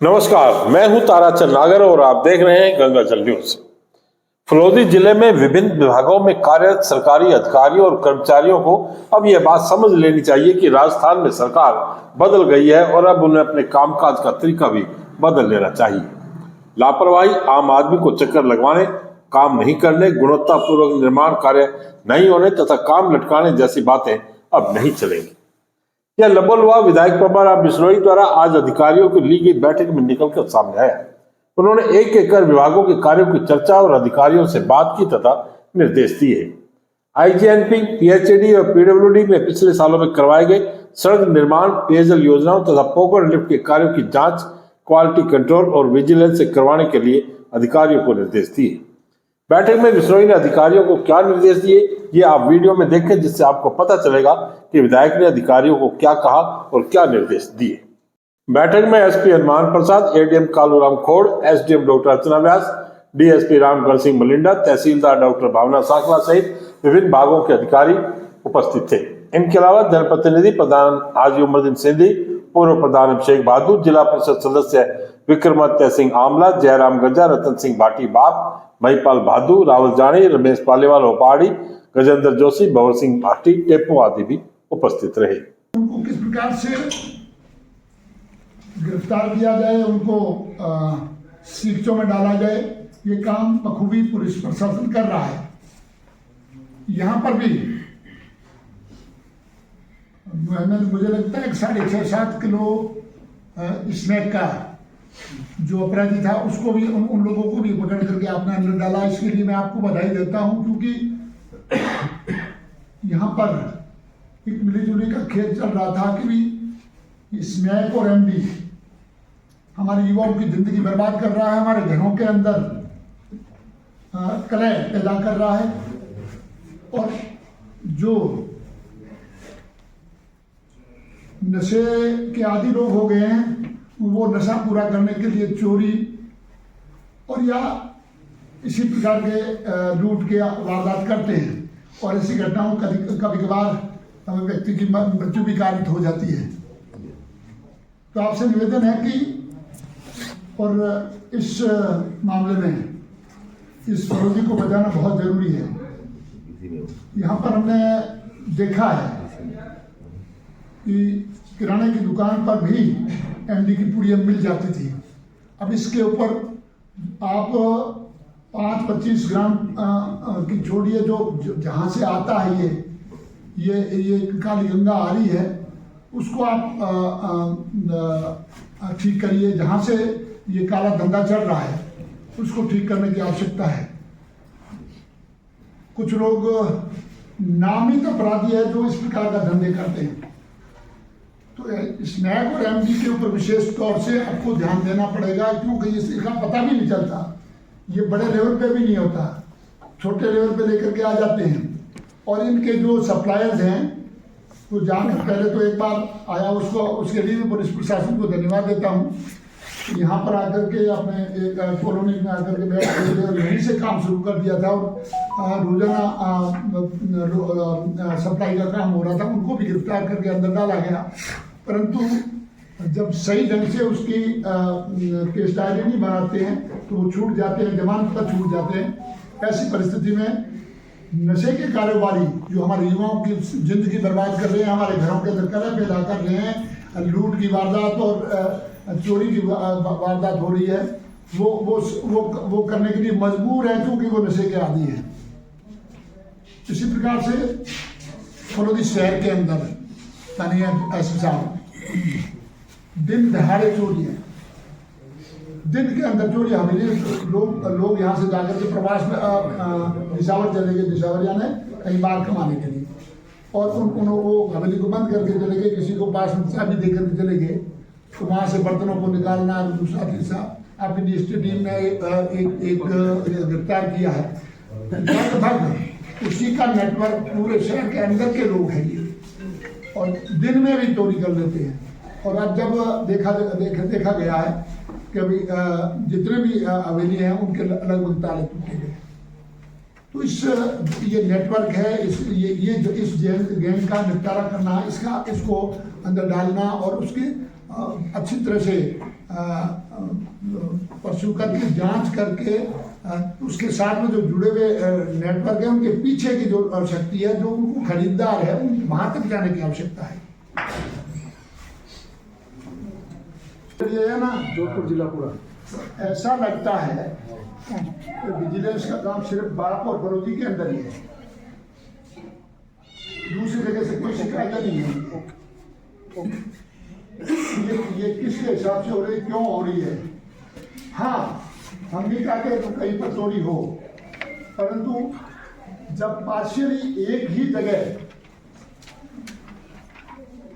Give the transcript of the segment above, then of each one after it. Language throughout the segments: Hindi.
नमस्कार, मैं हूं ताराचंद नागर और आप देख रहे हैं गंगाजल न्यूज। फलोदी जिले में विभिन्न विभागों में कार्यरत सरकारी अधिकारियों और कर्मचारियों को अब यह बात समझ लेनी चाहिए कि राजस्थान में सरकार बदल गई है और अब उन्हें अपने कामकाज का तरीका भी बदल लेना चाहिए। लापरवाही, आम आदमी को चक्कर लगवाने, काम नहीं करने, गुणवत्तापूर्वक निर्माण कार्य नहीं होने तथा काम लटकाने जैसी बातें अब नहीं चलेंगी। यह लबोलवा विधायक प्रभाराम बिश्नोई द्वारा आज अधिकारियों की ली गई बैठक में निकलकर सामने आया। उन्होंने एक एक कर विभागों के कार्यों की चर्चा और अधिकारियों से बात की तथा निर्देश दिए। आईजीएनपी, पीएचईडी और पीडब्ल्यूडी में पिछले सालों में करवाए गए सड़क निर्माण, पेयजल योजनाओं तथा पोकर लिफ्ट के कार्यों की जांच, क्वालिटी कंट्रोल और विजिलेंस से करवाने के लिए अधिकारियों को निर्देश दिए। बैठक में बिश्नोई ने अधिकारियों को क्या निर्देश दिए, ये आप वीडियो में देखें, जिससे आपको पता चलेगा कि विधायक ने अधिकारियों को क्या कहा और क्या निर्देश दिए। बैठक में एसपी हनुमान प्रसाद, एडीएम कालूराम खोड़, एसडीएम डॉक्टर अर्चना व्यास, डीएसपी रामगढ़ सिंह मलिंडा, तहसीलदार डॉक्टर भावना साकला सहित विभिन्न भागों के अधिकारी उपस्थित थे। इनके अलावा जनप्रतिनिधि प्रधान हाजी उमरदीन सिंधी, पूर्व प्रधान अभिषेक बहादुर, जिला परिषद सदस्य विक्रमादित्य सिंह आमला, जयराम गजा, रतन सिंह भाटी बाप, महिपाल बहादुर, रावल जानी, रमेश पालीवाल होपाड़ी, गजेंद्र जोशी, भंवर सिंह भाटी, टेपो आदि भी उपस्थित रहे। उनको किस प्रकार से गिरफ्तार किया जाए, उनको सीखचों में डाला जाए, ये काम बखूबी पुलिस प्रशासन कर रहा है। यहाँ पर भी मुझे लगता है 6.5-7 किलो स्नैक का जो अपराधी था उसको भी उन लोगों को भी पकड़ करके आपने अंदर डाला। इसके लिए मैं आपको बधाई देता हूं, क्योंकि यहाँ पर एक मिलीजुली का खेल चल रहा था कि भी स्नैक और एमडी हमारे युवाओं की जिंदगी बर्बाद कर रहा है, हमारे घरों के अंदर कलह पैदा कर रहा है और जो नशे के आदी लोग हो गए हैं वो नशा पूरा करने के लिए चोरी और या इसी प्रकार के लूट के वारदात करते हैं और ऐसी घटनाओं कभी कभार व्यक्ति की मृत्यु भी कारित हो जाती है। तो आपसे निवेदन है कि और इस मामले में इस फरोजी को बचाना बहुत जरूरी है। यहाँ पर हमने देखा है कि किराने की दुकान पर भी एमडी की पुड़िया मिल जाती थी। अब इसके ऊपर आप 5-25 ग्राम की छोड़िए, जो जहाँ से आता है ये काली गंगा आ रही है, उसको आप ठीक करिए। जहाँ से ये काला धंधा चल रहा है उसको ठीक करने की आवश्यकता है। कुछ लोग नामित अपराधी है जो इस प्रकार का धंधे करते हैं, तो स्नैक और एमडी के ऊपर विशेष तौर से आपको ध्यान देना पड़ेगा, क्योंकि इसका पता भी नहीं चलता। ये बड़े लेवल पे भी नहीं होता, छोटे लेवल पे लेकर के आ जाते हैं। और इनके जो सप्लायर्स हैं तो जाकर पहले तो एक बार आया, उसके लिए भी पुलिस प्रशासन को धन्यवाद देता हूँ। यहाँ पर आकर के अपने एक कॉलोनी में आकर के बैठ कर यहीं से काम शुरू कर दिया था और रोजाना सप्लाई का काम हो रहा था। उनको भी गिरफ्तार करके अंदर डाला गया, परंतु जब सही ढंग से उसकी केस डायरी नहीं बनाते हैं तो वो छूट जाते हैं, जमानत पर छूट जाते हैं। ऐसी परिस्थिति में नशे के कारोबारी जो हमारे युवाओं की जिंदगी बर्बाद कर रहे हैं, हमारे घरों के अंदर कलह पैदा कर रहे हैं, लूट की वारदात और चोरी की वारदात हो रही है, वो करने के लिए मजबूर है, क्योंकि वो नशे के आदी है। इसी प्रकार से फलोदी शहर के अंदर स्थानीय एसपी साहब दिन दहाड़े चोरी है, दिन के अंदर चोरी। हवेली लोग यहाँ से जाकर के प्रवास में निशावर चले गए, निशावर यानी कहीं बार कमाने के लिए, और वो हवेली को बंद करके चले गए, किसी को पास में चाबी दे करके चले गए। तो वहाँ से बर्तनों को निकालना, दूसरा तीसरा अपनी टीम ने एक गिरफ्तार किया है। लगभग उसी का नेटवर्क पूरे शहर के अंदर के लोग हैं ये, और दिन में भी चोरी कर लेते हैं। और अब जब देखा गया है कि अभी जितने भी हवेली हैं उनके लगभग ताले टूटे गए। तो ये नेटवर्क है, इस गैंग का निपटारा करना, इसको अंदर डालना और उसके अच्छी तरह से परस्यू करके जांच करके उसके साथ में जो जुड़े हुए नेटवर्क है उनके पीछे की जो शक्ति है, जो उनको खरीदार है, वहां तक जाने की आवश्यकता है। ये है ना जोधपुर जिला पूरा ऐसा लगता है कि विजिलेंस का काम सिर्फ बाप और बड़ौदी के अंदर ही है, दूसरी जगह से कोई शिकायत नहीं है। ये किसके हिसाब से हो रही, क्यों हो रही है? हाँ, हम भी कहते हैं तो कहीं पर चोरी हो, परंतु जब पार्शियली एक ही जगह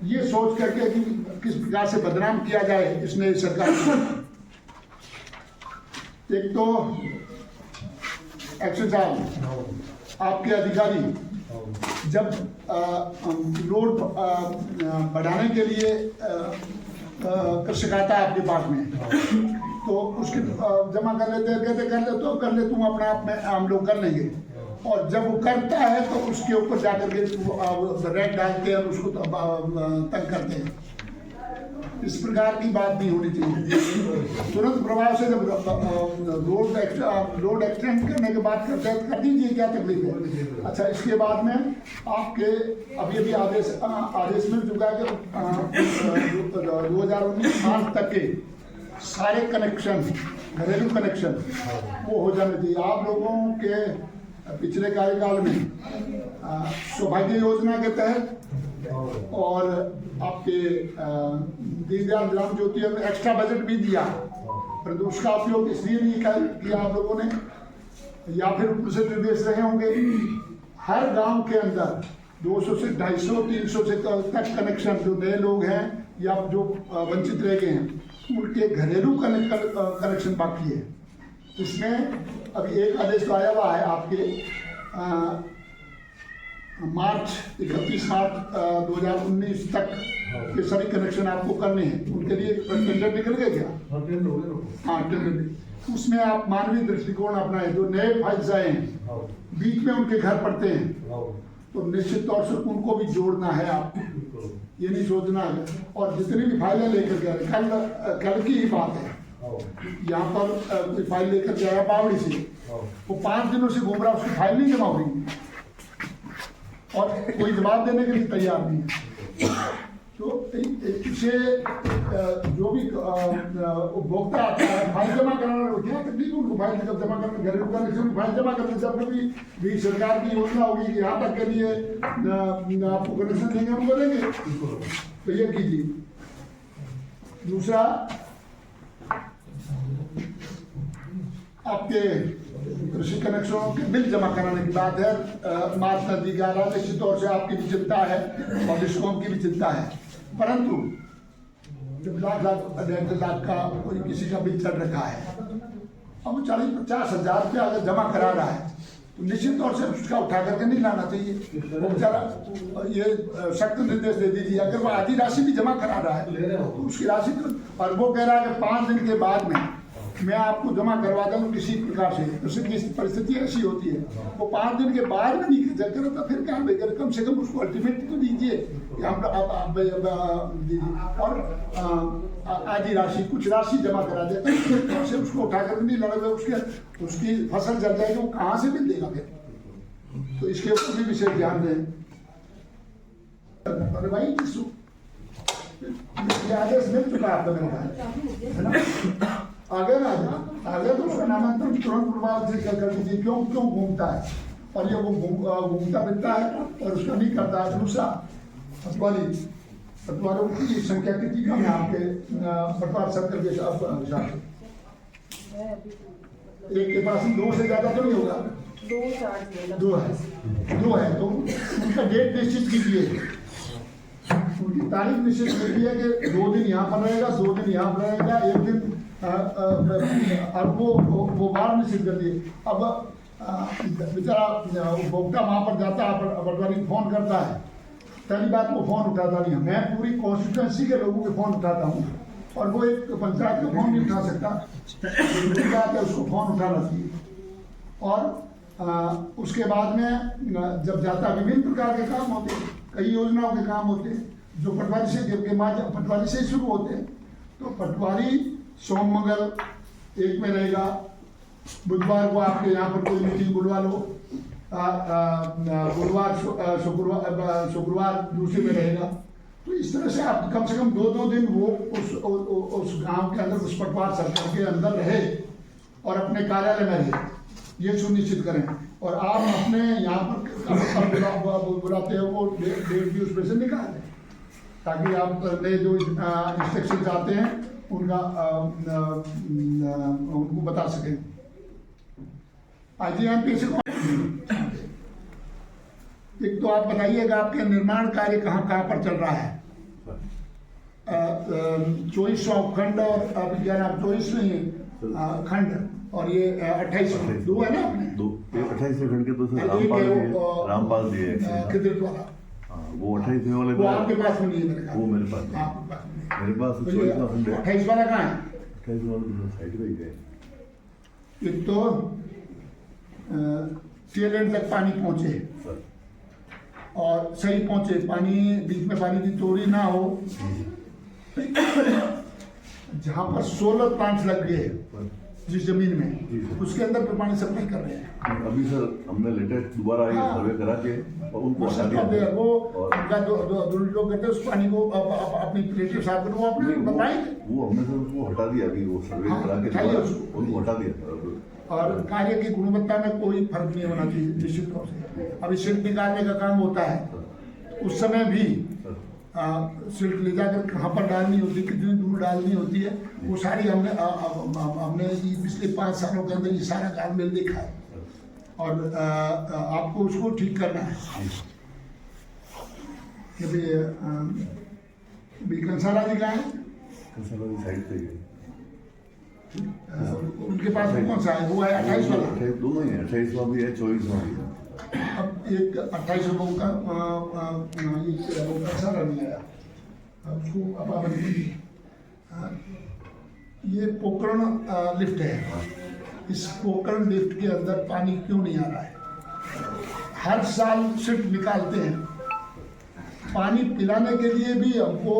ये सोच करके कि किस प्रकार से बदनाम किया जाए इस नई सरकार को, एक तो एक्शन साहब आपके अधिकारी जब लोड बढ़ाने के लिए शिकायत है आपके पास में, तो उसके जमा कर लेते हैं, कहते कर ले तो कर ले, तुम अपने आप में हम लोग कर लेंगे। और जब वो करता है तो उसके ऊपर जाकर के रेड डालते हैं और उसको तंग करते हैं। इस प्रकार की बात नहीं होनी चाहिए। तुरंत प्रभाव से जब लोड एक्सटेंड करने की बात करते हैं कर दीजिए, क्या तकलीफ है। अच्छा, इसके बाद में आपके अभी आदेश मिल चुका है कि 2019 मार्च तक के सारे कनेक्शन, घरेलू कनेक्शन वो हो जाने चाहिए। आप लोगों के पिछले कार्यकाल में सौभाग्य योजना के तहत और आपके दीनदयाल ग्राम ज्योति में एक्स्ट्रा बजट भी दिया, परंतु उसका उपयोग इसलिए नहीं किया आप लोगों ने, या फिर ऊपर से निर्देश रहे होंगे। हर गांव के अंदर 200 से 250 300 से तक कनेक्शन जो नए लोग हैं या जो वंचित रह गए हैं उनके घरेलू कनेक्शन बाकी है। इसमें अभी एक आदेश तो आया हुआ है आपके 31 मार्च 2019 तक के सभी कनेक्शन आपको करने हैं। उनके लिए टेंडर निकल गए क्या? हाँ, टेंडर। उसमें आप मानवीय दृष्टिकोण अपनाएं। जो नए फाइल्स आए हैं बीच में उनके घर पड़ते हैं, तो निश्चित तौर से उनको भी जोड़ना है। आप ये नहीं सोचना है। और जितनी भी फाइलें लेकर गए, कल की ही बात है, यहाँ पर कोई फाइल लेकर गया बावड़ी से, वो 5 दिनों से घूम रहा, उसकी फाइल नहीं जमा हो रही और कोई जवाब देने के लिए तैयार नहीं है। तो इसे जो भी उपभोक्ता आता है फाइल जमा कराना, क्या तकलीफ उनको फाइल जब जमा करना, घरेलू कनेक्शन फाइल जमा करने। जब भी सरकार की योजना होगी कि यहाँ तक के लिए आपको कनेक्शन देंगे, हम बोलेंगे तो ये कीजिए। दूसरा, आपके कृषि कनेक्शनों के बिल जमा कराने की बात है। मार्च नजदीक आ रहा है, निश्चित तौर से आपकी भी चिंता है और डिस्कॉम की भी चिंता है, परंतु जब लाख 1.5 लाख का कोई किसी का बिल चल रखा है, अब वो 40-50 हज़ार रुपया अगर जमा करा रहा है तो निश्चित तौर से उसका उठा करके नहीं लाना चाहिए। वो बेचारा ये सख्त निर्देश दे दीजिए। अगर वो आधी राशि भी जमा करा रहा है तो उसकी राशि तो, और वो कह रहा है कि 5 दिन के बाद में मैं आपको जमा करवाता हूँ किसी प्रकार से, उसकी परिस्थिति ऐसी होती है, वो 5 दिन के बाद में नहीं करो तो फिर क्या बेकर, कम से कम उसको अल्टीमेट तो दीजिए कि हम दीजिए। और आधी राशि, कुछ राशि जमा करा देते हैं, से उसको उठा कर नहीं लड़े, उसकी फसल जल जाएगी, वो कहाँ से मिल देगा फिर। तो इसके ऊपर भी विशेष ध्यान दें। भाई आदेश मिल चुका है आपका, मेरे ख्याल है ना। आगे ना आगे तो उसका नामांतरण तुरंत प्रभाव से कर दीजिए। क्यों घूमता है, और ये वो घूमता फिरता है और उसका नहीं करता है। दूसरा, पटवारों की संख्या कितनी कम है आपके पटवार सर्कल के हिसाब से? एक के पास 2 से ज्यादा तो नहीं होगा? 2 है तो उनका डेट निश्चित कीजिए, उनकी तारीख निश्चित कीजिए कि 2 दिन यहाँ पर रहेगा, 2 दिन यहाँ पर रहेगा, 1 दिन और वो बार निश्चित कर दिए। अब बेचारा उपभोक्ता वहाँ पर जाता है, पटवारी फोन करता है, पहली बात वो फोन उठाता नहीं है। मैं पूरी कॉन्स्टिट्यूंसी के लोगों के फोन उठाता हूँ और वो एक पंचायत का फोन नहीं उठा सकता। दूसरी बात है, उसको फोन उठाना चाहिए। और उसके बाद में जब जाता, विभिन्न प्रकार के काम होते हैं, कई योजनाओं के काम होते हैं, जो पटवारी से के बाद पटवारी से ही शुरू होते हैं। तो पटवारी सोम मंगल एक में रहेगा, बुधवार को आपके यहाँ पर कोई मीटिंग बुलवा लो, गुरुवार शुक्रवार दूसरे में रहेगा। तो इस तरह से आप कम से कम 2-2 दिन वो उस गांव के अंदर, उस पटवार सर्कल के अंदर रहे और अपने कार्यालय में रहे, ये सुनिश्चित करें। और आप अपने यहाँ पर बुलाते हो वो डेट भी उसमें से निकाल दें, ताकि आप नए जो इंस्ट्रक्शन आते हैं उनका उनको बता सकें। IGMP से एक तो आप बताइएगा आपके निर्माण कार्य कहाँ कहाँ पर चल रहा है। 2400 खंड और विज्ञान आप 24 खंड और ये 28 दो है ना आपने? 28वें खंड के तो सर रामपाल दिए किधर वाला? वो 28वें वाले वो आपके पास में नहीं है मेरे ख्याल। वो मेरे पास आपके पास में नहीं। मेरे पास तो ये 24वां खंड है। 28 वाला कहाँ है? 28 वाला साइड में ही है। एक तो टेल एंड तक पानी पहुंचे सर और सही पहुंचे, पानी बीच में पानी की चोरी ना हो। जहां पर सोलर प्लांट्स लग गए जिस जमीन में, उसके अंदर पे पानी सप्लाई कर रहे हैं। अभी सर हमने लेटेस्ट दोबारा ये सर्वे करा के और उनको हटा दिया। वो उनका जो लोग कहते हैं उस पानी को अपनी प्लेटें साफ करो, वो आपने बताएंगे। वो हमने सर उसको हटा दिया, अभी वो सर्वे करा के हटाइए दोबारा उसको। उनको हटा दिया। और कार्य की गुणवत्ता में कोई फर्क नहीं होना चाहिए निश्चित तौर से। अभी सिल्ट निकालने का काम होता है, उस समय भी सिल्ट ले जाकर कहाँ पर डालनी होती है, कितनी दूर डालनी होती है, वो सारी हमने पिछले 5 सालों के अंदर ये सारा तालमेल देखा है। और आपको उसको ठीक करना है। कि कंसाला जी का है, साइड पे ही है। उनके पास में कौन सा है? वो है 28 वाला। दोनों ही है, 28वां भी है, 24वां भी है। अब एक 28 का वो कंसाला नहीं आया उसको। अब आप ये पोकरण लिफ्ट है, इस पोकरण लिफ्ट के अंदर पानी क्यों नहीं आ रहा है? हर साल सिर्फ निकालते हैं, पानी पिलाने के लिए भी हमको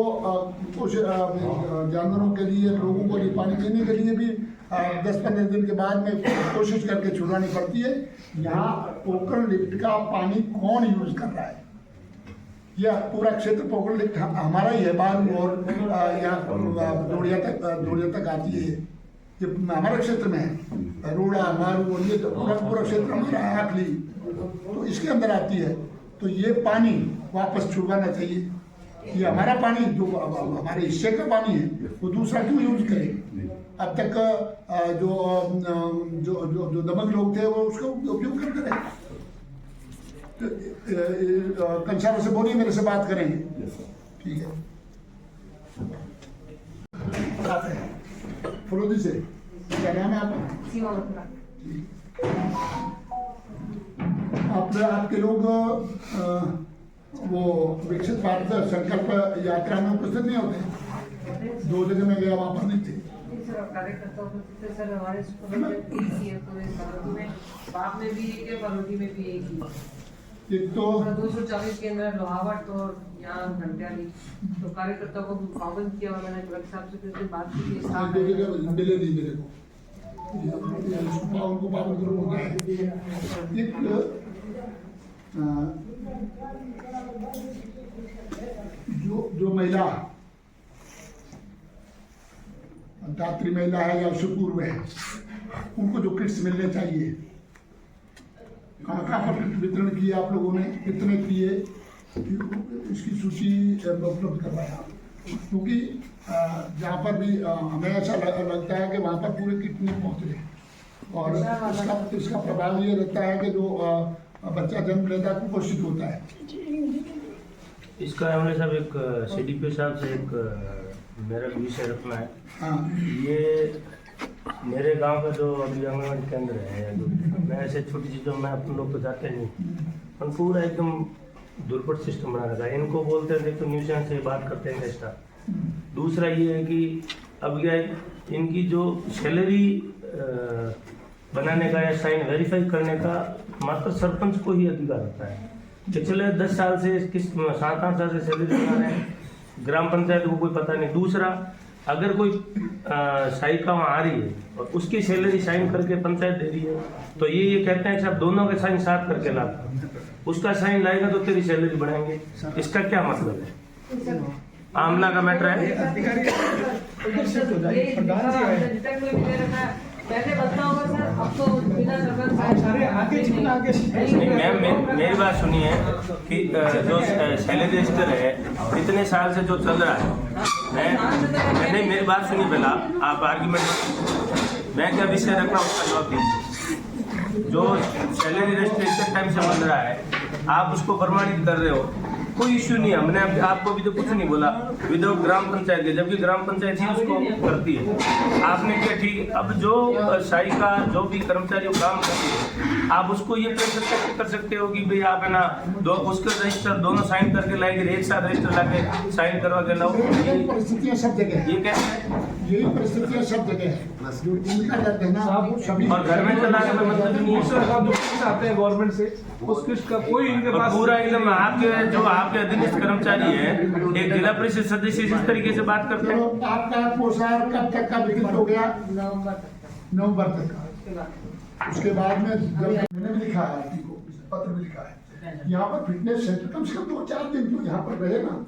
कुछ जानवरों के लिए, लोगों को पानी पीने के लिए भी 10-15 दिन के बाद में कोशिश करके छुड़ानी पड़ती है। यहाँ पोकरण लिफ्ट का पानी कौन यूज कर रहा है? यह पूरा क्षेत्र पोकरण लिफ्ट हमारा ही है, बालू और यहाँ दौड़िया तक आती है, ये हमारे क्षेत्र में है। रोड़ा मारू और ये तो पूरा क्षेत्र हमारा है, आखिरी तो इसके अंदर आती है। तो ये पानी वापस छुड़वाना चाहिए। ये हमारा पानी जो हमारे हिस्से का पानी है वो दूसरा क्यों यूज करें? अब तक जो दमन लोग थे वो उसका उपयोग करते रहे। तो कंसालों से बोलिए, मेरे से बात करेंगे, ठीक है? फलोदी से क्या नाम है आपका? सीमा मथुरा। आपके लोग वो विकसित भारत संकल्प यात्रा में उपस्थित नहीं होते? 2 जगह में गया, वहाँ पर नहीं थे। कार्यकर्ताओं को सर हमारे पूरे बालोदी में, बाप में भी एक है, बालोदी में भी एक ही। एक तो 240 के अंदर लोहावट और यहाँ घंटियाली, तो कार्यकर्ताओं को पाबंद किया और मैंने कलेक्टर साहब से फिर बात की थी। स्टाफ मिले नहीं मेरे को, उनको पाबंद करूँगा। एक जो महिला दात्री महिला है या सुपूर्व है, उनको जो किट्स मिलने चाहिए, कहाँ पर वितरण किए आप लोगों ने, कितने किए, इसकी सूची उपलब्ध करवाया। क्योंकि जहाँ पर भी हमें ऐसा लगता है कि वहाँ पर पूरे किट नहीं पहुँच रहे, और इसका प्रभाव ये रहता है कि जो बच्चा जन्म लेता है कुपोषित होता है। इसका हमने सब एक CDP साहब से एक मेरा विषय रखना है। हाँ, ये मेरे गांव का जो अभी आंगनबाड़ी केंद्र है, जो मैं ऐसे छोटी चीज़ों में अपन लोग तो जाते नहीं, पर पूरा एकदम दुर्पट सिस्टम बना रखा है। इनको बोलते हैं देखो न्यूसेंस से बात करते हैं एक्स्ट्रा। दूसरा ये है कि अब क्या है, इनकी जो सैलरी बनाने का या साइन वेरीफाई करने का मात्र सरपंच को ही अधिकार होता है। पिछले 10 साल से 7-8 साल से सैलरी बना रहे हैं, ग्राम पंचायत को कोई पता नहीं। दूसरा, अगर कोई सहायिका वहाँ आ रही है और उसकी सैलरी साइन करके पंचायत दे रही है, तो ये कहते हैं कि आप दोनों के साइन साथ करके ला, उसका साइन लाएगा तो तेरी सैलरी बढ़ाएंगे। इसका क्या मतलब है? आमला का मैटर है। पहले बदला होगा सर, अब तो बिना सरपंच नहीं मैम, मेरी बात सुनिए कि जो सैलरी रजिस्टर है इतने साल से जो चल रहा है, नहीं मेरी बात सुनिए पहला, आप आर्ग्यूमेंट, मैं क्या विषय रख रहा हूँ उसका जवाब दीजिए। जो सैलरी रजिस्टर इतने टाइम से बन रहा है, आप उसको प्रमाणित कर रहे हो, कोई इश्यू नहीं है। हमने आपको भी तो कुछ नहीं बोला विदाउट ग्राम पंचायत के, जबकि ग्राम पंचायत ही उसको करती है। आपने क्या ठीक, अब जो सहायिका जो भी कर्मचारी काम करती है, आप उसको ये प्रेशर कर सकते हो कि भाई आप है ना दो उसके रजिस्टर दोनों साइन करके लाएंगे, एक साथ रजिस्टर लाके साइन करवा के लाओ। यही परिस्थितियाँ सब जगह है, ये कैसे है? यही परिस्थितियाँ सब जगह है। जो इनका दर्द है ना सभी, और घर में चलाने में मतलब नहीं है। आते हैं गवर्नमेंट से, उस किस्त का कोई इनके पास पूरा एकदम आपके जो आपके अधीनस्थ कर्मचारी है, एक जिला परिषद सदस्य इस तरीके से बात करते हैं। चलो आपका पोषार कब तक का वितरित हो गया? नवंबर तक का। उसके बाद में जब मैंने भी लिखा है आरती को, पत्र भी लिखा है, यहाँ पर फिटनेस सेंटर कम से कम 2-4 दिन तो यहाँ पर रहे ना।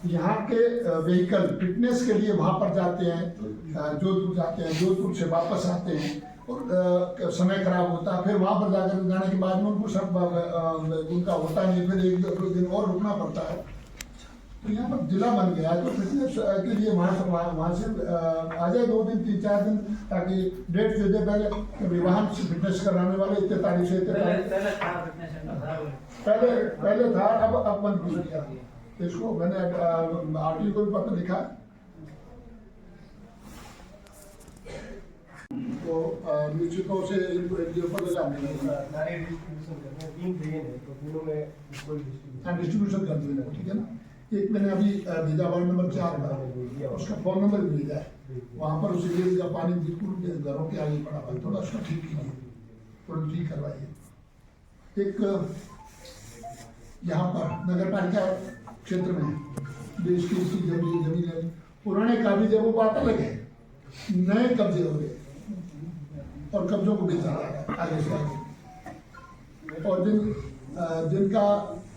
यहाँ के व्हीकल फिटनेस के लिए वहाँ पर जाते हैं, जोधपुर जाते हैं, जोधपुर से वापस आते हैं और समय खराब होता है। फिर वहाँ पर जाकर जाने के बाद में उनको सब उनका होता नहीं, फिर 1-2 दिन और रुकना पड़ता है। तो यहाँ पर जिला बन गया है, तो फिटनेस के लिए वहाँ से आ जाए 2 दिन 3-4 दिन, ताकि डेट दे दे पहले वाहन से फिटनेस कराने वाले इतने तारीख से इतने पहले था, अब बंद कर दिया। इसको मैंने आरटीओ को भी पत्र लिखा, तो निश्चित तौर से इनको एनजीओ पर ले जाने डिस्ट्रीब्यूशन कर देना, ठीक है ना। एक मैंने अभी भेजा वार्ड नंबर 4 का, उसका फोन नंबर भी भेजा है, वहाँ पर उसे का पानी बिल्कुल घरों के आगे पड़ा हुआ, थोड़ा उसका ठीक कीजिए, थोड़ा ठीक करवाइए। एक यहाँ पर नगर पालिका क्षेत्र में देश की जमीन पुराने काबिज जब वो बात अलग है, नए कब्जे हो गए और कब्जों को बेचा जा रहा है आगे से आगे, और जिनका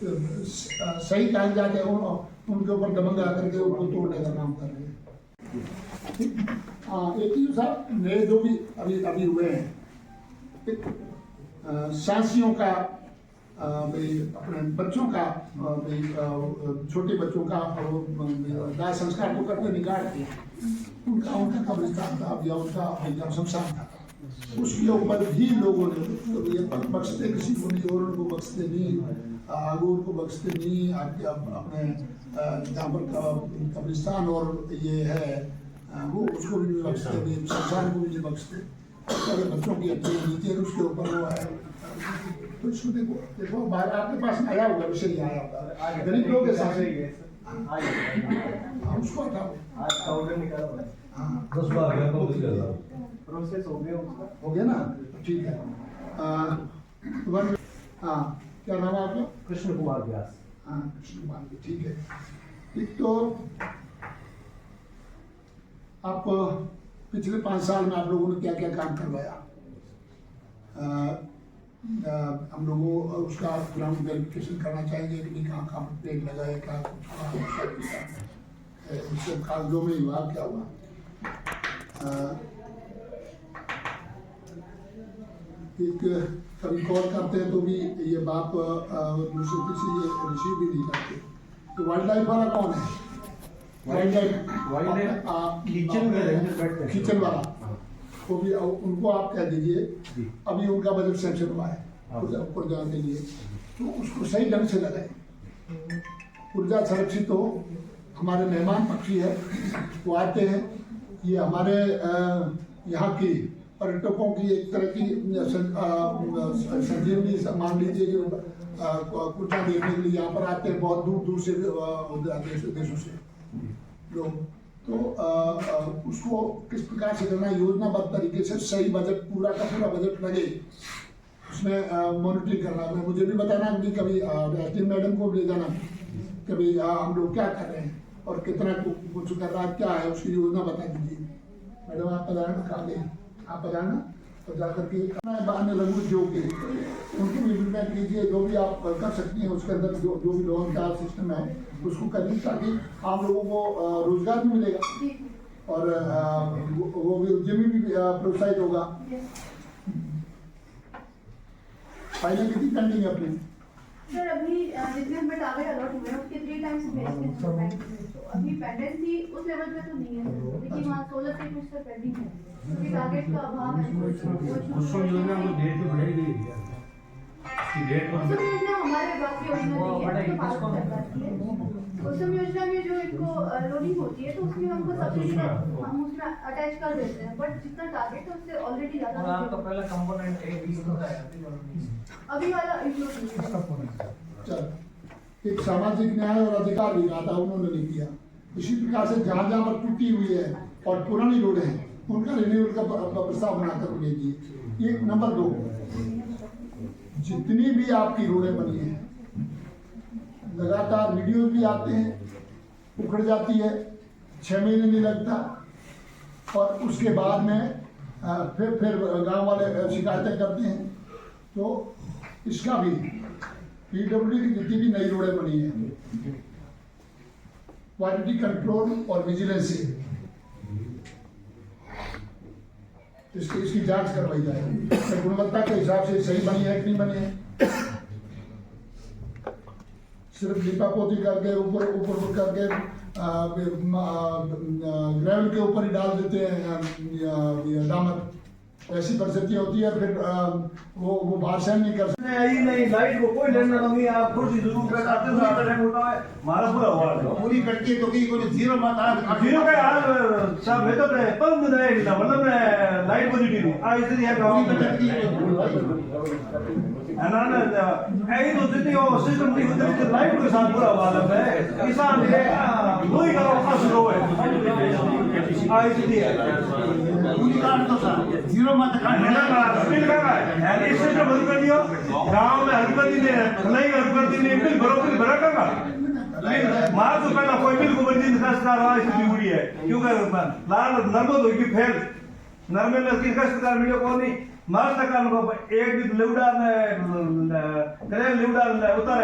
सही कागजात है उनके ऊपर दबंग आकर के उनको तोड़ने का काम कर रहे हैं। हाँ, एक ही साहब नए जो भी अभी हुए हैं, सांसियों का अपने बच्चों का, छोटे बच्चों का दाह संस्कार को करते निकाल के उनका कब्रिस्तान था या उनका शमशान था, उसके ऊपर भी लोगों ने बख्शते किसी को नहीं, और उनको बख्शते नहीं, आगूर को बख्शते नहीं, अपने जहाँ पर कब्रिस्तान और ये है वो उसको भी नहीं बख्शते, शमशान को भी नहीं बख्शते। अगर बच्चों की अच्छी नीति है उसके ऊपर वो है, तो इसको देखो बाहर आपके पास आया होगा, विषय नहीं आया होगा, गरीब लोग के साथ उसको हटाओ। हाँ 10 बार प्रोसेस हो गया ना, ठीक है। हाँ, क्या नाम है आपका? कृष्ण कुमार व्यास। हाँ, कृष्ण कुमार, ठीक है। एक तो आप पिछले 5 साल में आप लोगों ने क्या क्या काम करवाया, हम लोगों उसका ग्राउंड वेरिफिकेशन करना चाहेंगे कि कहाँ कहाँ पेड़ लगाए, क्या उससे कागजों में विभाग क्या हुआ। एक कभी कॉल करते हैं तो भी ये बाप दूसरे किसी ये रिसीव भी नहीं करते। तो वाइल्ड लाइफ वाला कौन है? किचन वाला, वो भी उनको आप कह दीजिए अभी उनका बजट सैंक्शन हुआ है ऊर्जा के लिए, तो उसको सही ढंग से लगाए। ऊर्जा संरक्षित हो, हमारे मेहमान पक्षी है, वो आते हैं, ये हमारे यहाँ की पर्यटकों की एक तरह की संजीवनी मान लीजिए कि कुर्ता देखने के लिए यहाँ पर आते हैं बहुत दूर दूर से देशों से लोग। तो उसको किस प्रकार से करना, योजनाबद्ध तरीके से सही बजट, पूरा का पूरा बजट लगे, उसमें मॉनिटरिंग करना, मुझे भी बताना, कभी एसडीएम मैडम को भी ले जाना, कभी हम लोग क्या कर रहे हैं, और कितना कुछ कर रहा है, क्या है उसकी योजना बता दीजिए। मैडम आप पधारना, खा लें आप पधारना, तो जाकर के अन्य लघु उद्योग के उनको भी इम्प्लीमेंट कीजिए। जो भी आप कर सकती हैं उसके अंदर जो भी लोन का सिस्टम है उसको करिए, ताकि आम लोगों को रोजगार भी मिलेगा और वो भी उद्यमी भी प्रोत्साहित होगा। फाइनल कितनी पेंडिंग है अपनी? सर अभी जितने हमें टारगेट अलॉट हुए हैं उसके 3 टाइम्स भेज के तो अभी पेंडेंसी उस लेवल पे तो नहीं है सर, लेकिन वहाँ 16 से कुछ सर पेंडिंग है क्योंकि टारगेट का अभाव है। कुसुम योजना को डेट भी बढ़ाई गई है इसकी डेट कुसुम योजना हमारे विभाग की योजना नहीं है, तो भारत सरकार की है। कुसुम योजना में जो इनको लोडिंग होती है तो उसमें हमको सब्सिडी हम उसमें अटैच कर देते हैं, बट जितना टारगेट है उससे ऑलरेडी ज्यादा आपका पहला कंपोनेंट 1 का है अभी वाला इंक्लूड नहीं है। चल एक सामाजिक न्याय और अधिकार भी कहा था, उन्होंने नहीं किया। इसी प्रकार से जहाँ जहाँ पर टूटी हुई है और पुरानी रोडें हैं उनका रिन्यूअल का प्रस्ताव बनाकर भेजिए। ये नंबर 2, जितनी भी आपकी रोडें बनी हैं लगातार वीडियो भी आते हैं, उखड़ जाती है, 6 महीने नहीं लगता और उसके बाद में फिर गांव वाले शिकायतें करते हैं। तो इसका भी पीडब्ल्यूडी की जितनी भी नई रोडें बनी हैं क्वालिटी कंट्रोल और विजिलेंस से इसकी जांच करवाई जाए, गुणवत्ता के हिसाब से सही बनी है कि नहीं बनी है। सिर्फ लिपापोती करके ऊपर करके ग्रेवल के ऊपर ही डाल देते हैं डामर, ऐसी परिस्थितियाँ होती है। फिर वो बाहर सहन नहीं कर सकते। नहीं लाइट को कोई लेना नहीं, आप खुद ही जरूर बताते हो आपने होता है हमारा पूरा हुआ पूरी कटकी तो की कोई जीरो मत आ जीरो का यार सब में तो पंग नहीं ना, मतलब लाइट पॉजिटिव आ इसलिए है गांव में है ना ऐ तो जितनी वो सिस्टम की उधर लाइट के साथ पूरा वाला है किसान है कोई गांव का शुरू है आ इसलिए पूरी काट तो सर जीरो मत बिल का है इस सिस्टम बंद कर दियो गांव में हर कर दिए नहीं हर कर दिए बिल भरो बिल भरा का मार्च तो पहला कोई बिल को बंदी दस्तार रहा स्थिति हुई है क्योंकि लाल नर्मद होगी फेल नर्मे में किस दस्तार मिले को नहीं मार्च तक को एक भी लेवडा में करे लेवडा उतर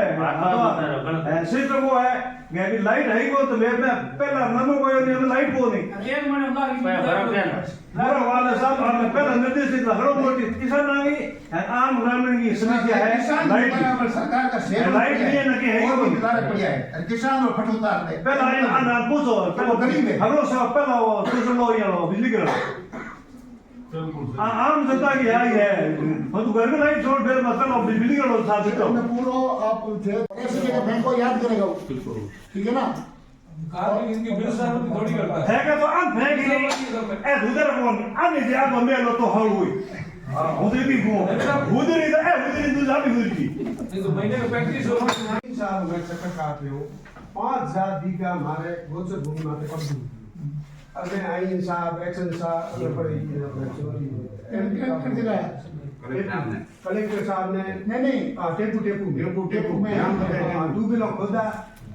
है सिस्टम वो है कि लाइट है को तो मैं पहला नर्मो को नहीं लाइट को नहीं एक महीने पूरा वाला साहब हमने पहला निर्देशित हरो मोटी किसान नहीं आम ग्रामीण की समस्या है लाइट सरकार का शेयर लाइट नहीं है ना कि है वो किनारे पड़ है किसान और फट उतार दे पहला आना पूछो वो गरीब है हरो साहब पहला वो सोशल लो या लो बिजली का आम जनता की है हम तो घर में लाइट छोड़ फिर मतलब बिजली का लो साथ तो पूरा आप ऐसे जगह बैंक को याद करेगा, ठीक है ना। इनकी बिल साहब थोड़ी करता है का तो अन फेंक नहीं ए उधर कौन आने से आप में लो तो हल हुई उधर भी घूमो उधर इधर उधर तो जाबी हुई थी तो महीने में 35 रुपए साल में चक्कर काट रहे हो 5000 बीघा हमारे गोचर भूमि में कब्जा। अब मैं आईन साहब एक्शन साहब कलेक्टर साहब ने नहीं टेपू में डूबेलो खोदा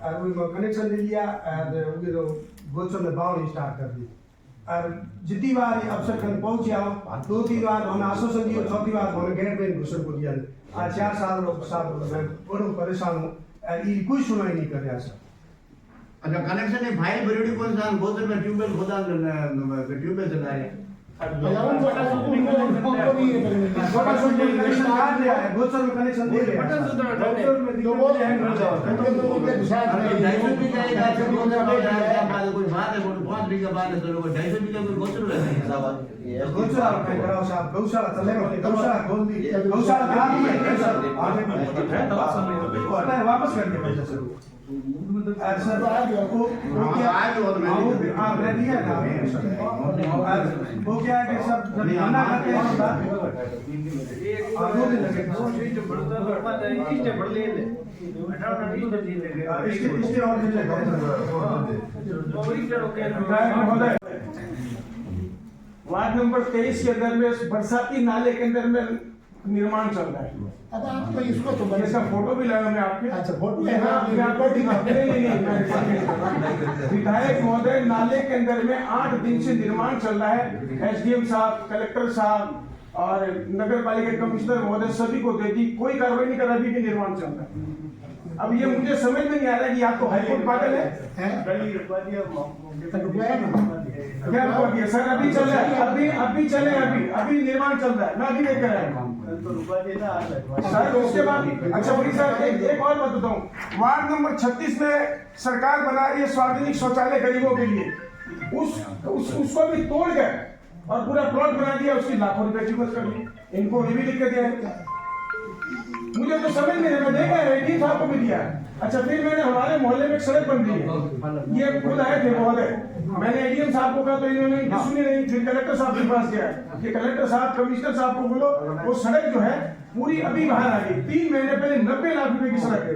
और वो कनेक्शन ले लिया और वो गोचर में बाउंड स्टार्ट कर दी और जितनी बार अफसर खन पहुंचे आओ 2-3 बार हमने आश्वासन दिया, 4थी बार हमने गैर में घोषणा को दिया। आज 4 साल लोग साहब मैं बड़ा परेशान हूँ और ये कोई सुनाई नहीं कर रहा सर। अच्छा कनेक्शन है फाइल बरेडी कौन सा गोदर में ट्यूबवेल खोदा ट्यूबवेल चला रहे हैं गोचर में कनेक्शन दे रहे गौशाला चलेगा गौशाला खोल दी गौशाला वापस कर दिया पैसा सर वो क्या है कि सब मना करते वार्ड नंबर 23 के अंदर में बरसाती नाले के अंदर में निर्माण चल रहा है। अब आप तो इसको तो बने इसका फोटो भी लगा मैं आपके। अच्छा, फोटो यहाँ लगा। मैं आपको विधायक महोदय, नाले के अंदर में 8 दिन से निर्माण चल रहा है। एसडीएम साहब, कलेक्टर साहब और नगर पालिका कमिश्नर महोदय सभी को दे दी, कोई कार्रवाई नहीं कर रहा, अभी भी निर्माण चल रहा है। अब ये मुझे समझ में नहीं आ रहा कि आप तो हाईकोर्ट पागल है क्या रुकवा दिया सर? अभी चल रहा है, अभी चले, अभी निर्माण चल रहा है, मैं अभी लेकर आया सर। उसके बाद अच्छा भाई सर, एक और बात बताऊं, वार्ड नंबर 36 में सरकार बना रही है सार्वजनिक शौचालय गरीबों के लिए, उसको भी तोड़ गए और पूरा प्लॉट बना दिया, उसकी लाखों रुपए कीमत कर ली। इनको ये भी लिख के दिया है, मुझे तो समझ नहीं, मैं देखा है एडीएम साहब को भी दिया। अच्छा, फिर मैंने हमारे मोहल्ले में एक सड़क बन रही है, ये खुद आए थे महोदय, मैंने एडीएम साहब को कहा तो इन्होंने सुनी नहीं, फिर कलेक्टर साहब के पास गया कि कलेक्टर साहब, कमिश्नर साहब को बोलो वो सड़क जो है पूरी अभी बाहर आ गई। 3 महीने पहले 90 लाख रुपए की सड़क है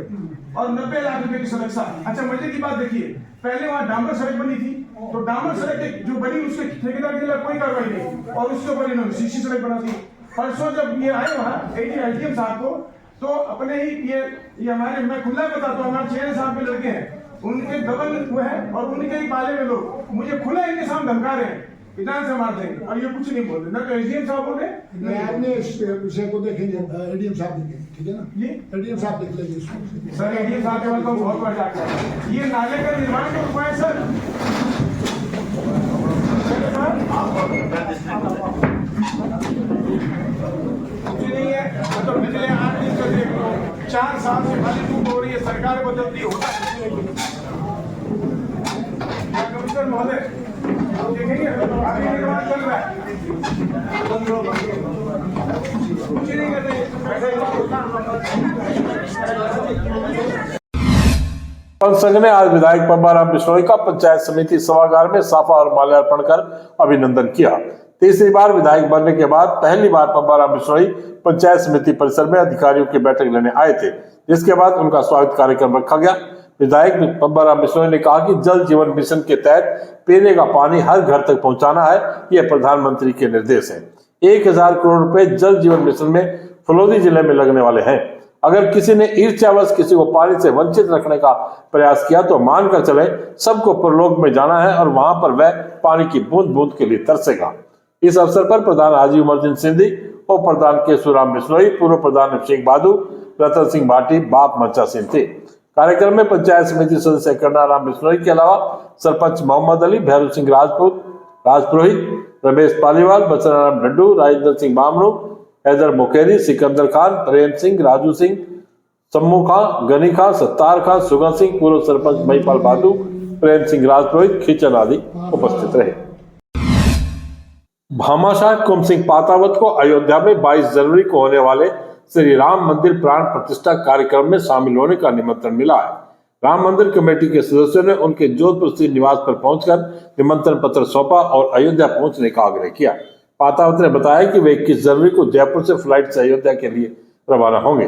और 90 लाख रुपए की सड़क साहब। अच्छा, मजे की बात देखिए, पहले वहां डामर सड़क बनी थी, तो डामर सड़क जो बनी उसके ठेकेदार के लिए कोई कार्रवाई नहीं, और उसके ऊपर इन्होंने सीसी सड़क बना दी। परसों जब ये आए वहां एडीएम साहब को, तो अपने ही ये हमारे, मैं खुला बताता हूँ, हमारे चेहरे साहब के लड़के हैं, उनके दबल हुए हैं और उनके ही पाले में लोग मुझे खुला इनके सामने धमका रहे हैं, विधान से मार देंगे, और ये कुछ नहीं बोल रहे, ना तो एसडीएम साहब बोले, आपने इस विषय को देखेंगे, एडीएम साहब देखेंगे, ठीक है ना? ये एडीएम साहब देख लेंगे इसको। सर एडीएम साहब के मतलब बहुत बड़ा जाकर ये नाले का निर्माण क्यों रुकवाए सर? कुछ नहीं है, तो पिछले 8 दिन से देख लो, 4 साल से खाली टूट हो रही है, सरकार को जल्दी होता है। कमिश्नर महोदय देखेंगे, आगे निर्माण चल रहा है, कुछ नहीं कर रहे। संघ ने आज विधायक पब्बाराम बिश्नोई का पंचायत समिति सभागार में साफा और माल्यार्पण कर अभिनंदन किया। तीसरी बार विधायक बनने के बाद पहली बार पब्बाराम बिश्नोई पंचायत समिति परिसर में अधिकारियों की बैठक लेने आए थे, जिसके बाद उनका स्वागत कार्यक्रम रखा गया। विधायक पब्बाराम बिश्नोई ने कहा कि जल जीवन मिशन के तहत पीने का पानी हर घर तक पहुंचाना है, यह प्रधानमंत्री के निर्देश है। 1000 करोड़ रुपए जल जीवन मिशन में फलोदी जिले में लगने वाले हैं। अगर किसी ने ईर्ष्यावश किसी को पानी से वंचित रखने का प्रयास किया तो मानकर चले, सबको परलोक में जाना है और वहां पर वह पानी की बूंद बूंद के लिए तरसेगा। इस अवसर पर प्रधान हाजी उमरदीन सिंधी, उप प्रधान केशुराम बिश्नोई, पूर्व प्रधान सिंह बादू, रतन सिंह भाटी, बाप मंचा सिंह थे। कार्यक्रम में पंचायत समिति सदस्य करनाराम बिश्नोई के अलावा सरपंच मोहम्मद अली, भैरू सिंह राजपूत, राजपुरोहित, रमेश पालीवाल, बचनाराम डड्डू, राजेंद्र सिंह मामनू, हैदर मुकेरी, सिकंदर खान, प्रेम सिंह, राजू सिंह, सम्मू खां, गनी खां, सत्तार खां, सुगन सिंह, पूर्व सरपंच महिपाल बादू, प्रेम सिंह राजपुरोहित, खींचन आदि उपस्थित रहे। भामाशाह कुंभ सिंह पातावत को अयोध्या में 22 जनवरी को होने वाले श्री राम मंदिर प्राण प्रतिष्ठा कार्यक्रम में शामिल होने का निमंत्रण मिला है। राम मंदिर कमेटी के सदस्यों ने उनके जोधपुर स्थित निवास पर पहुंचकर निमंत्रण पत्र सौंपा और अयोध्या पहुंचने का आग्रह किया। पातावत ने बताया कि वे 21 जनवरी को जयपुर से फ्लाइट से अयोध्या के लिए रवाना होंगे।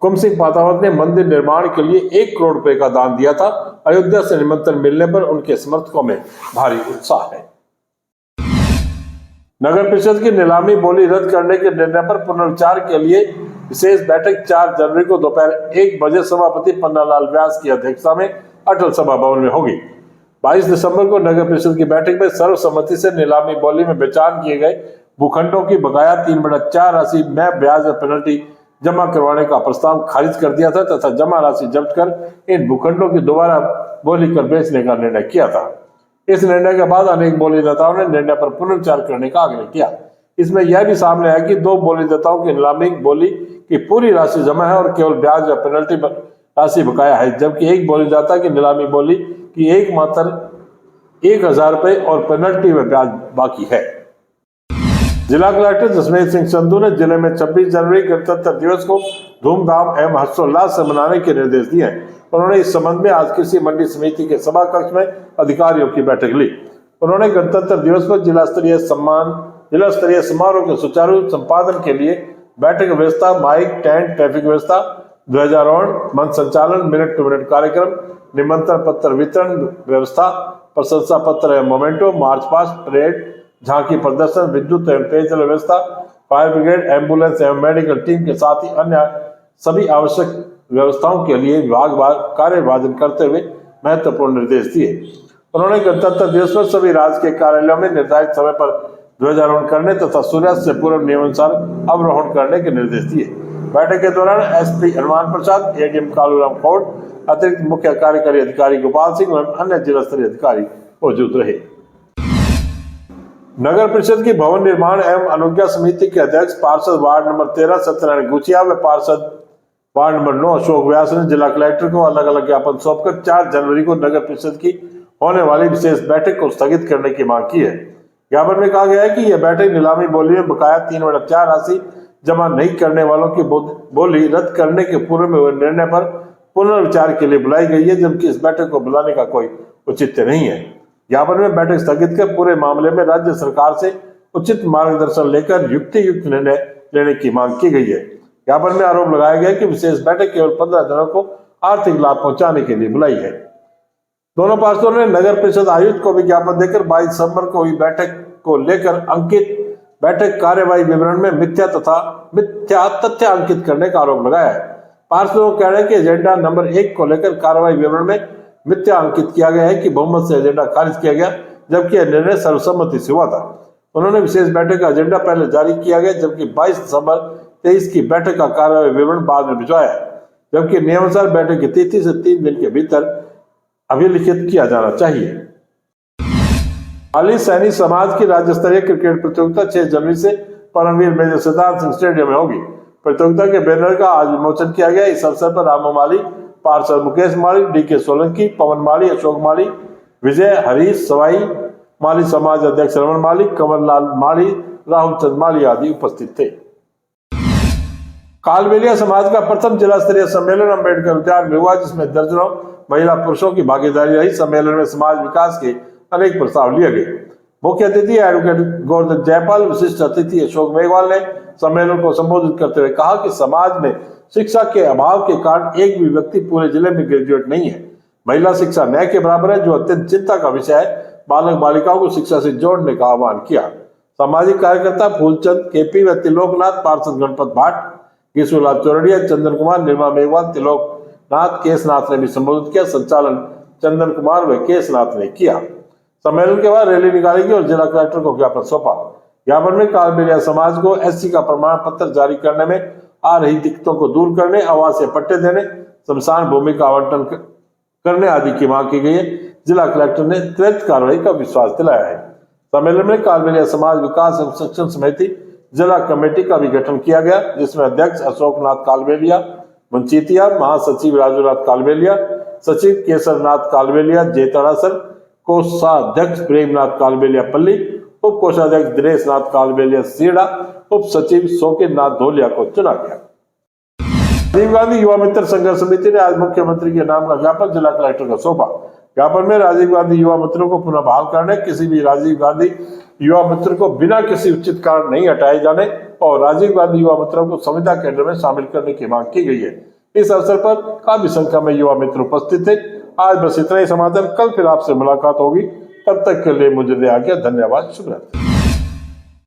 कुंभ सिंह पातावत ने मंदिर निर्माण के लिए 1 करोड़ रुपए का दान दिया था। अयोध्या से निमंत्रण मिलने पर उनके समर्थकों में भारी उत्साह है। नगर परिषद की नीलामी बोली रद्द करने के निर्णय पर पुनर्विचार के लिए विशेष बैठक 4 जनवरी को दोपहर 1 बजे सभापति पन्नालाल व्यास की अध्यक्षता में अटल सभा भवन में होगी। 22 दिसंबर को नगर परिषद की बैठक में सर्वसम्मति से नीलामी बोली में बेचान किए गए भूखंडों की बकाया 3/4 राशि में ब्याज और पेनल्टी जमा करवाने का प्रस्ताव खारिज कर दिया था तथा जमा राशि जब्त कर इन भूखंडों की दोबारा बोली कर बेचने का निर्णय किया था। इस निर्णय के बाद अनेक बोलीदाताओं ने निर्णय पर पुनर्विचार करने का आग्रह किया। इसमें यह भी सामने आया कि 2 बोलीदाताओं की नीलामी बोली की पूरी राशि जमा है और केवल ब्याज या पेनल्टी राशि बकाया है, जबकि एक बोलीदाता की नीलामी बोली की एकमात्र 1000 रुपए और पेनल्टी व ब्याज बाकी है। जिला कलेक्टर जसमेर सिंह संधू ने जिले में 26 जनवरी गणतंत्र दिवस को धूमधाम एवं हर्षोल्लास से मनाने के निर्देश दिए हैं। उन्होंने इस संबंध में आज कृषि मंडी समिति के सभा कक्ष में अधिकारियों की बैठक ली। उन्होंने गणतंत्र दिवस पर जिला स्तरीय समारोह के सुचारू संपादन के लिए बैठक व्यवस्था, माइक, टेंट, ट्रैफिक व्यवस्था, ध्वजारोहण, मंच संचालन, मिनट टू मिनट कार्यक्रम, निमंत्रण पत्र वितरण व्यवस्था, प्रशंसा पत्र एवं मोमेंटो, मार्च पास्ट, परेड, झांकी प्रदर्शन, विद्युत एवं पेयजल व्यवस्था, फायर ब्रिगेड, एम्बुलेंस एवं मेडिकल टीम के साथ ही अन्य सभी आवश्यक व्यवस्थाओं के लिए विभागवार कार्य विभाजन करते हुए महत्वपूर्ण निर्देश दिए। उन्होंने गणतंत्र दिवस पर सभी राजकीय कार्यालयों में निर्धारित समय पर ध्वजारोहण करने तथा सूर्यास्त से पूर्व नियमानुसार अवरोहण करने के निर्देश दिए। बैठक के दौरान एसपी हनुमान प्रसाद, एडीएम कालूराम खोड़, अतिरिक्त मुख्य कार्यकारी अधिकारी गोपाल सिंह एवं अन्य जिला स्तरीय अधिकारी मौजूद रहे। नगर परिषद की भवन निर्माण एवं अनुज्ञा समिति के अध्यक्ष पार्षद वार्ड नंबर 13 सत्यनारायण गुचिया व पार्षद वार्ड नंबर 9 अशोक व्यास ने जिला कलेक्टर को अलग अलग ज्ञापन सौंपकर 4 जनवरी को नगर परिषद की होने वाली विशेष बैठक को स्थगित करने की मांग की है। ज्ञापन में कहा गया है कि यह बैठक नीलामी बोली में बकाया 3/4 राशि जमा नहीं करने वालों की बोली रद्द करने के पूर्व में हुए निर्णय पर पुनर्विचार के लिए बुलाई गई है, जबकि इस बैठक को बुलाने का कोई औचित्य नहीं है। ज्ञापन में बैठक स्थगित कर पूरे मामले में राज्य सरकार से उचित मार्गदर्शन लेकर युक्तियुक्त निर्णय लेने की मांग की गई है। ज्ञापन में आरोप लगाया गया कि विशेष बैठक केवल 15 जनों को आर्थिक लाभ पहुंचाने के लिए बुलाई है। दोनों पार्षदों ने नगर परिषद आयुक्त को भी ज्ञापन देकर 22 दिसंबर को हुई बैठक को लेकर अंकित बैठक कार्यवाही विवरण में मिथ्या तथ्य अंकित करने का आरोप लगाया है। पार्षदों का कहना है कि एजेंडा नंबर 1 को लेकर कार्यवाही विवरण में मिथ्या अंकित किया गया है कि बहुमत से एजेंडा खारिज किया गया, जबकि यह निर्णय सर्वसम्मति से हुआ था। उन्होंने विशेष बैठक का एजेंडा पहले जारी किया गया, जबकि 22 दिसंबर 23 की बैठक का कार्यवाही विवरण बाद में भिजवाया, जबकि नियमानुसार बैठक की तिथि से 3 दिन के भीतर अभिलिखित किया जाना चाहिए। हाली सैनिक समाज की राज्य स्तरीय क्रिकेट प्रतियोगिता 6 जनवरी से परमवीर मेजर सिद्धांत सिंह स्टेडियम में होगी। प्रतियोगिता के बैनर का आज विमोचन किया गया। इस अवसर पर रामू माली, पार्षद मुकेश माली, डीके सोलंकी, पवन माली, अशोक माली, विजय, हरीश, सवाई माली समाज अध्यक्ष रमन माली, कंवरलाल माली, राहुल चंद माली आदि उपस्थित थे। कालबेलिया समाज का प्रथम जिला स्तरीय सम्मेलन अम्बेडकर उद्यान में हुआ, जिसमें दर्जनों महिला पुरुषों की भागीदारी रही। सम्मेलन में समाज विकास के अनेक प्रस्ताव लिए गए। मुख्य अतिथि एडवोकेट गोवर्धन जयपाल, विशिष्ट अतिथि अशोक मेघवाल ने सम्मेलन को संबोधित करते हुए कहा कि समाज में शिक्षा के अभाव के कारण एक भी व्यक्ति पूरे जिले में ग्रेजुएट नहीं है। महिला शिक्षा न्याय के बराबर है, जो अत्यंत चिंता का विषय है। बालक बालिकाओं को शिक्षा से जोड़ने का आह्वान किया। सामाजिक कार्यकर्ता फूलचंद केपी व त्रिलोकनाथ, पार्षद गणपत भाट, गिसूलाल चौरडिया, चंदन कुमार, निर्मा मेघवाल, त्रिलोकनाथ, केशनाथ ने भी संबोधित किया। संचालन चंदन कुमार व केशनाथ ने किया। सम्मेलन के बाद रैली निकाली गई और जिला कलेक्टर को ज्ञापन सौंपा। ज्ञापन में कालबेलिया समाज को एससी का प्रमाण पत्र जारी करने में आ रही दिक्कतों को दूर करने, आवासीय पट्टे देने, शमशान भूमि का आवंटन करने आदि की मांग की गई है। जिला कलेक्टर ने त्वरित कार्रवाई का विश्वास दिलाया है। सम्मेलन में कालबेलिया समाज विकास एवं शिक्षण समिति जिला कमेटी का भी गठन किया गया, जिसमें अध्यक्ष अशोकनाथ कालबेलिया मंचीतिया, महासचिव राजूनाथ कालबेलिया, सचिव केसरनाथ कालबेलिया जेतड़ासर, कोषाध्यक्ष प्रेमनाथ कालबेलिया पल्ली, उप कोषाध्यक्ष दिनेश नाथ कालबेलिया सीड़ा, उप सचिव शोकित नाथ धोलिया को चुना गया। राजीव गांधी युवा मित्र संघर्ष समिति ने आज मुख्यमंत्री के नाम का ज्ञापन जिला कलेक्टर को सौंपा। ज्ञापन में राजीव गांधी युवा मित्रों को पुनः बहाल करने, किसी भी राजीव गांधी युवा मित्र को बिना किसी उचित कारण नहीं हटाए जाने और राजीव गांधी युवा मित्रों को संविदा केंद्र में शामिल करने की मांग की गई है। इस अवसर पर काफी संख्या में युवा मित्र उपस्थित थे। आज बस इतना ही समाचार। कल फिर आपसे मुलाकात होगी। तब तक के लिए मुझे दे आज्ञा। धन्यवाद। शुभ रात्रि।